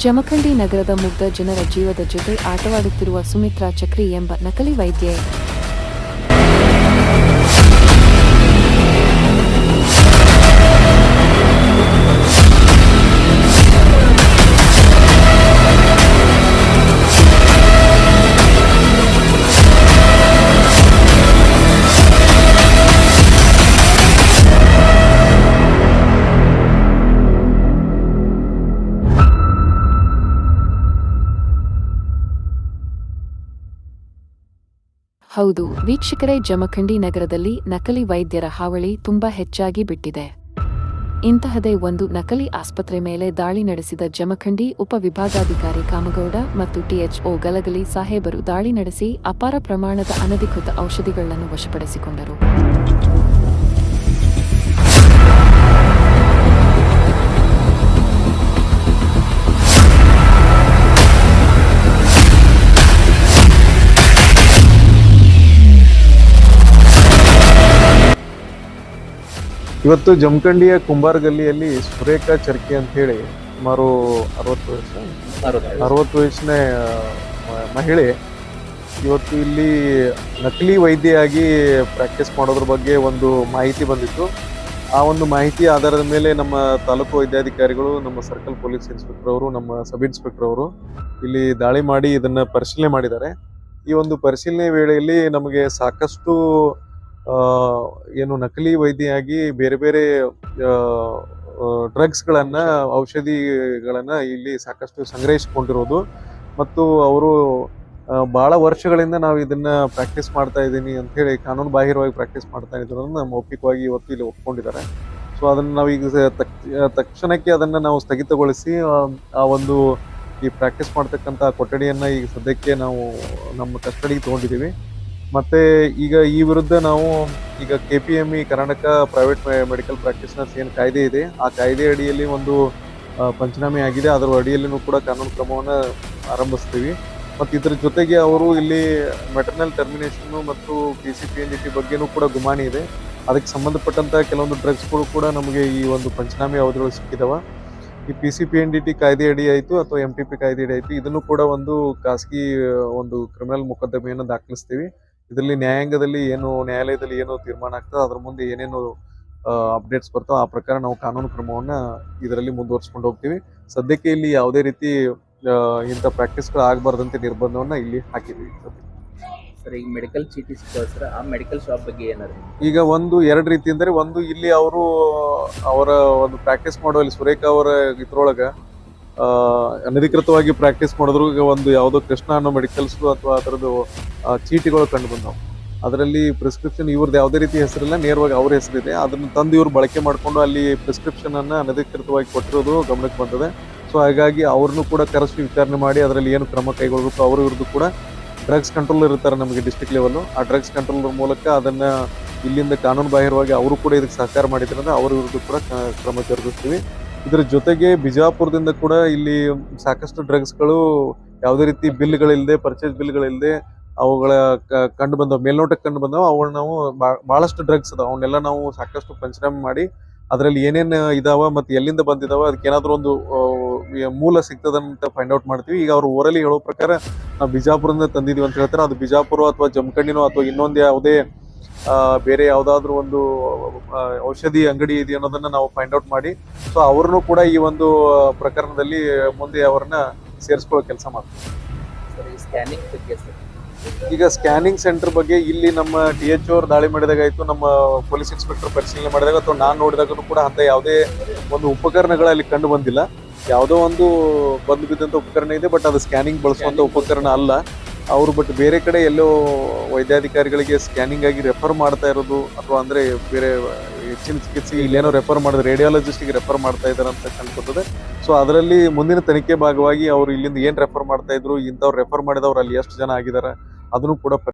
ಜಮಖಂಡಿ ನಗರದ ಮುಗ್ಧ ಜನರ ಜೀವದ ಜೊತೆ ಆಟವಾಡುತ್ತಿರುವ ಸುಮಿತ್ರಾ ಚಕ್ರಿ ಎಂಬ ನಕಲಿ ವೈದ್ಯೆ. ಹೌದು ವೀಕ್ಷಕರೇ, ಜಮಖಂಡಿ ನಗರದಲ್ಲಿ ನಕಲಿ ವೈದ್ಯರ ಹಾವಳಿ ತುಂಬಾ ಹೆಚ್ಚಾಗಿ ಬಿಟ್ಟಿದೆ. ಇಂತಹದೇ ಒಂದು ನಕಲಿ ಆಸ್ಪತ್ರೆ ಮೇಲೆ ದಾಳಿ ನಡೆಸಿದ ಜಮಖಂಡಿ ಉಪವಿಭಾಗಾಧಿಕಾರಿ ಕಾಮಗೌಡ ಮತ್ತು ಟಿಎಚ್ಒ ಗಲಗಲಿ ಸಾಹೇಬರು ದಾಳಿ ನಡೆಸಿ ಅಪಾರ ಪ್ರಮಾಣದ ಅನಧಿಕೃತ ಔಷಧಿಗಳನ್ನು ವಶಪಡಿಸಿಕೊಂಡರು. ಇವತ್ತು ಜಮಖಂಡಿಯ ಕುಂಬಾರ ಗಲ್ಲಿಯಲ್ಲಿ ಸುರೇಖಾ ಚರ್ಕಿ ಅಂತ ಹೇಳಿ ಸುಮಾರು 60 ವಯಸ್ಸಿನ ಮಹಿಳೆ ಇವತ್ತು ಇಲ್ಲಿ ನಕಲಿ ವೈದ್ಯೆಯಾಗಿ ಪ್ರಾಕ್ಟೀಸ್ ಮಾಡೋದ್ರ ಬಗ್ಗೆ ಒಂದು ಮಾಹಿತಿ ಬಂದಿತ್ತು. ಆ ಒಂದು ಮಾಹಿತಿ ಆಧಾರದ ಮೇಲೆ ನಮ್ಮ ತಾಲೂಕು ವೈದ್ಯಾಧಿಕಾರಿಗಳು, ನಮ್ಮ ಸರ್ಕಲ್ ಪೊಲೀಸ್ ಇನ್ಸ್ಪೆಕ್ಟರ್ ಅವರು, ನಮ್ಮ ಸಬ್ ಇನ್ಸ್ಪೆಕ್ಟರ್ ಅವರು ಇಲ್ಲಿ ದಾಳಿ ಮಾಡಿ ಇದನ್ನ ಪರಿಶೀಲನೆ ಮಾಡಿದ್ದಾರೆ. ಈ ಒಂದು ಪರಿಶೀಲನೆ ವೇಳೆಯಲ್ಲಿ ನಮಗೆ ಸಾಕಷ್ಟು ಏನು ನಕಲಿ ವೈದ್ಯೆಯಾಗಿ ಬೇರೆ ಬೇರೆ ಡ್ರಗ್ಸ್ಗಳನ್ನ, ಔಷಧಿಗಳನ್ನ ಇಲ್ಲಿ ಸಾಕಷ್ಟು ಸಂಗ್ರಹಿಸಿಕೊಂಡಿರೋದು ಮತ್ತು ಅವರು ಬಹಳ ವರ್ಷಗಳಿಂದ ನಾವು ಇದನ್ನ ಪ್ರಾಕ್ಟೀಸ್ ಮಾಡ್ತಾ ಇದ್ದೀನಿ ಅಂತ ಹೇಳಿ ಕಾನೂನು ಬಾಹಿರವಾಗಿ ಪ್ರಾಕ್ಟೀಸ್ ಮಾಡ್ತಾ ಇರೋದನ್ನ ಮೌಖಿಕವಾಗಿ ಇವತ್ತು ಇಲ್ಲಿ ಒಪ್ಕೊಂಡಿದ್ದಾರೆ. ಸೊ ಅದನ್ನ ನಾವು ಈಗ ತಕ್ಷಣಕ್ಕೆ ಅದನ್ನ ನಾವು ಸ್ಥಗಿತಗೊಳಿಸಿ ಆ ಒಂದು ಈ ಪ್ರಾಕ್ಟೀಸ್ ಮಾಡ್ತಕ್ಕಂಥ ಕೊಠಡಿಯನ್ನ ಈಗ ಸದ್ಯಕ್ಕೆ ನಾವು ನಮ್ಮ ಕಸ್ಟಡಿಗೆ ತಗೊಂಡಿದ್ದೀವಿ. ಮತ್ತೆ ಈಗ ಈ ವಿರುದ್ಧ ನಾವು ಈಗ KPME Karnataka private medical practitioners ಏನು ಕಾಯ್ದೆ ಇದೆ, ಆ ಕಾಯ್ದೆ ಅಡಿಯಲ್ಲಿ ಒಂದು ಪಂಚನಾಮೆ ಆಗಿದೆ. ಅದರ ಅಡಿಯಲ್ಲಿನೂ ಕೂಡ ಕಾನೂನು ಕ್ರಮವನ್ನು ಆರಂಭಿಸ್ತೀವಿ. ಮತ್ತು ಇದ್ರ ಜೊತೆಗೆ ಅವರು ಇಲ್ಲಿ ಮೆಟರ್ನಲ್ ಟರ್ಮಿನೇಷನ್ ಮತ್ತು PCPNDT ಬಗ್ಗೆನೂ ಕೂಡ ಗುಮಾನಿ ಇದೆ. ಅದಕ್ಕೆ ಸಂಬಂಧಪಟ್ಟಂತ ಕೆಲವೊಂದು ಡ್ರಗ್ಸ್ಗಳು ಕೂಡ ನಮಗೆ ಈ ಒಂದು ಪಂಚನಾಮೆ ಅವಧಿಗಳು ಸಿಕ್ಕಿದಾವ. ಈ PCPNDT ಕಾಯ್ದೆ ಅಡಿ ಆಯಿತು ಅಥವಾ MTP ಕಾಯ್ದೆ ಅಡಿ ಆಯಿತು, ಇದನ್ನು ಕೂಡ ಒಂದು ಖಾಸಗಿ ಒಂದು ಕ್ರಿಮಿನಲ್ ಮೊಕದ್ದಮೆಯನ್ನು ದಾಖಲಿಸ್ತೀವಿ. ಇದರಲ್ಲಿ ನ್ಯಾಯಾಲಯದಲ್ಲಿ ಏನು ತೀರ್ಮಾನ ಆಗ್ತದೆ, ಅದ್ರ ಮುಂದೆ ಏನೇನು ಅಪ್ಡೇಟ್ಸ್ ಬರ್ತಾವ ಆ ಪ್ರಕಾರ ನಾವು ಕಾನೂನು ಕ್ರಮವನ್ನ ಇದರಲ್ಲಿ ಮುಂದುವರಿಸ್ಕೊಂಡು ಹೋಗ್ತೀವಿ. ಸದ್ಯಕ್ಕೆ ಇಲ್ಲಿ ಯಾವುದೇ ರೀತಿ ಇಂಥ ಪ್ರಾಕ್ಟೀಸ್ಗಳು ಆಗಬಾರ್ದಂತೆ ನಿರ್ಬಂಧವನ್ನ ಇಲ್ಲಿ ಹಾಕಿದ್ವಿ. ಸರ್, ಈಗ ಮೆಡಿಕಲ್ ಚೀಟಿ ಸಿಗ್ತಾವೆ ಸರ್, ಆ ಮೆಡಿಕಲ್ ಶಾಪ್ ಬಗ್ಗೆ ಏನಾದ್ರು ಈಗ ಎರಡು ರೀತಿ ಅಂದರೆ, ಒಂದು ಇಲ್ಲಿ ಅವರು ಅವರ ಒಂದು ಪ್ರಾಕ್ಟೀಸ್ ಮಾಡುವಲ್ಲಿ ಸುರೇಖಾ ಅವರ ಇದ್ರೊಳಗೆ ಅನಧಿಕೃತವಾಗಿ ಪ್ರಾಕ್ಟೀಸ್ ಮಾಡಿದ್ರು. ಈಗ ಒಂದು ಯಾವುದೋ ಕೃಷ್ಣ ಅನ್ನೋ ಮೆಡಿಕಲ್ಸ್ ಅಥವಾ ಅದರದ್ದು ಚೀಟಿಗಳು ಕಂಡು ಬಂದವು. ಅದರಲ್ಲಿ ಪ್ರಿಸ್ಕ್ರಿಪ್ಷನ್ ಇವ್ರದ್ದು ಯಾವುದೇ ರೀತಿ ಹೆಸರಿಲ್ಲ, ನೇರವಾಗಿ ಅವ್ರ ಹೆಸರಿದೆ. ಅದನ್ನು ತಂದು ಇವ್ರು ಬಳಕೆ ಮಾಡಿಕೊಂಡು ಅಲ್ಲಿ ಪ್ರಿಸ್ಕ್ರಿಪ್ಷನ್ ಅನ್ನ ಅನಧಿಕೃತವಾಗಿ ಕೊಟ್ಟಿರೋದು ಗಮನಕ್ಕೆ ಬಂದಿದೆ. ಸೊ ಹಾಗಾಗಿ ಅವ್ರನ್ನೂ ಕೂಡ ಕರೆಸಿ ವಿಚಾರಣೆ ಮಾಡಿ ಅದರಲ್ಲಿ ಏನು ಕ್ರಮ ಕೈಗೊಳ್ಳಬೇಕು, ಅವ್ರ ವಿರುದ್ಧ ಕೂಡ ಡ್ರಗ್ಸ್ ಕಂಟ್ರೋಲರ್ ಇರ್ತಾರೆ ನಮಗೆ ಡಿಸ್ಟ್ರಿಕ್ಟ್ ಲೆವೆಲ್, ಆ ಡ್ರಗ್ಸ್ ಕಂಟ್ರೋಲರ್ ಮೂಲಕ ಅದನ್ನ ಇಲ್ಲಿಂದ ಕಾನೂನು ಬಾಹಿರವಾಗಿ ಅವರು ಕೂಡ ಇದಕ್ಕೆ ಸಹಕಾರ ಮಾಡಿದ್ರಿಂದ ಅವ್ರ ವಿರುದ್ಧ ಕೂಡ ಕ್ರಮ ಜರುಗಿಸ್ತೀವಿ. ಇದರ ಜೊತೆಗೆ ಬಿಜಾಪುರದಿಂದ ಕೂಡ ಇಲ್ಲಿ ಸಾಕಷ್ಟು ಡ್ರಗ್ಸ್ಗಳು ಯಾವುದೇ ರೀತಿ ಬಿಲ್ಗಳಿಲ್ಲದೆ, ಪರ್ಚೇಸ್ ಬಿಲ್ಗಳಿಲ್ಲದೆ ಅವುಗಳ ಕಂಡು ಬಂದವು, ಮೇಲ್ನೋಟಕ್ಕೆ ಕಂಡು ಬಂದವು. ಅವುಗಳನ್ನ ನಾವು ಬಹಳಷ್ಟು ಡ್ರಗ್ಸ್ ಅದಾವ, ಅವನ್ನೆಲ್ಲ ನಾವು ಸಾಕಷ್ಟು ಪಂಚನಾಮೆ ಮಾಡಿ ಅದರಲ್ಲಿ ಏನೇನು ಇದಾವ ಮತ್ತು ಎಲ್ಲಿಂದ ಬಂದಿದಾವ ಅದಕ್ಕೆ ಏನಾದರೂ ಒಂದು ಮೂಲ ಸಿಗ್ತದಂತ ಫೈಂಡ್ ಔಟ್ ಮಾಡ್ತೀವಿ. ಈಗ ಅವರು ಓರಲಿ ಹೇಳೋ ಪ್ರಕಾರ ನಾವು ಬಿಜಾಪುರದಿಂದ ತಂದಿದೀವಿ ಅಂತ ಹೇಳ್ತಾರೆ. ಅದು ಬಿಜಾಪುರ ಅಥವಾ ಜಮಖಂಡಿನೋ ಅಥವಾ ಇನ್ನೊಂದು ಯಾವುದೇ ಬೇರೆ ಯಾವುದಾದ್ರೂ ಒಂದು ಔಷಧಿ ಅಂಗಡಿ ಇದೆ ಅನ್ನೋದನ್ನ ನಾವು ಫೈಂಡ್ ಔಟ್ ಮಾಡಿ, ಸೊ ಅವ್ರನ್ನೂ ಕೂಡ ಈ ಒಂದು ಪ್ರಕರಣದಲ್ಲಿ ಮುಂದೆ ಅವರನ್ನ ಸೇರಿಸ್ಕೊಳ್ಳೋ ಕೆಲಸ ಮಾಡ್ತೀವಿ. ಈಗ ಸ್ಕ್ಯಾನಿಂಗ್ ಸೆಂಟರ್ ಬಗ್ಗೆ ಇಲ್ಲಿ ನಮ್ಮ THO ಅವ್ರು ದಾಳಿ ಮಾಡಿದಾಗ ಆಯ್ತು, ನಮ್ಮ ಪೊಲೀಸ್ ಇನ್ಸ್ಪೆಕ್ಟರ್ ಪರಿಶೀಲನೆ ಮಾಡಿದಾಗ ಅಥವಾ ನಾನು ನೋಡಿದಾಗೂ ಕೂಡ ಅಂತ ಯಾವುದೇ ಒಂದು ಉಪಕರಣಗಳು ಅಲ್ಲಿ ಕಂಡು ಬಂದಿಲ್ಲ. ಯಾವುದೋ ಒಂದು ಬಂದು ಬಿದ್ದಂಥ ಉಪಕರಣ ಇದೆ, ಬಟ್ ಅದು ಸ್ಕ್ಯಾನಿಂಗ್ ಬಳಸುವಂಥ ಉಪಕರಣ ಅಲ್ಲ ಅವರು. ಬಟ್ ಬೇರೆ ಕಡೆ ಎಲ್ಲೋ ವೈದ್ಯಾಧಿಕಾರಿಗಳಿಗೆ ಸ್ಕ್ಯಾನಿಂಗ್ ಆಗಿ ರೆಫರ್ ಮಾಡ್ತಾ ಇರೋದು, ಅಥವಾ ಅಂದರೆ ಬೇರೆ ಹೆಚ್ಚಿನ ಚಿಕಿತ್ಸೆಗೆ ಇಲ್ಲೇನೋ ರೆಫರ್ ಮಾಡಿದ್ರೆ ರೇಡಿಯಾಲಜಿಸ್ಟಿಗೆ ರೆಫರ್ ಮಾಡ್ತಾ ಇದ್ದಾರೆ ಅಂತ ಕಂಡುಬರ್ತದೆ. ಸೊ ಅದರಲ್ಲಿ ಮುಂದಿನ ತನಿಖೆ ಭಾಗವಾಗಿ ಅವರು ಇಲ್ಲಿಂದ ಏನು ರೆಫರ್ ಮಾಡ್ತಾ ಇದ್ರು, ಇಂಥವ್ರು ರೆಫರ್ ಮಾಡಿದವ್ರು ಅಲ್ಲಿ ಎಷ್ಟು ಜನ ಆಗಿದ್ದಾರೆ ಅದನ್ನು ಕೂಡ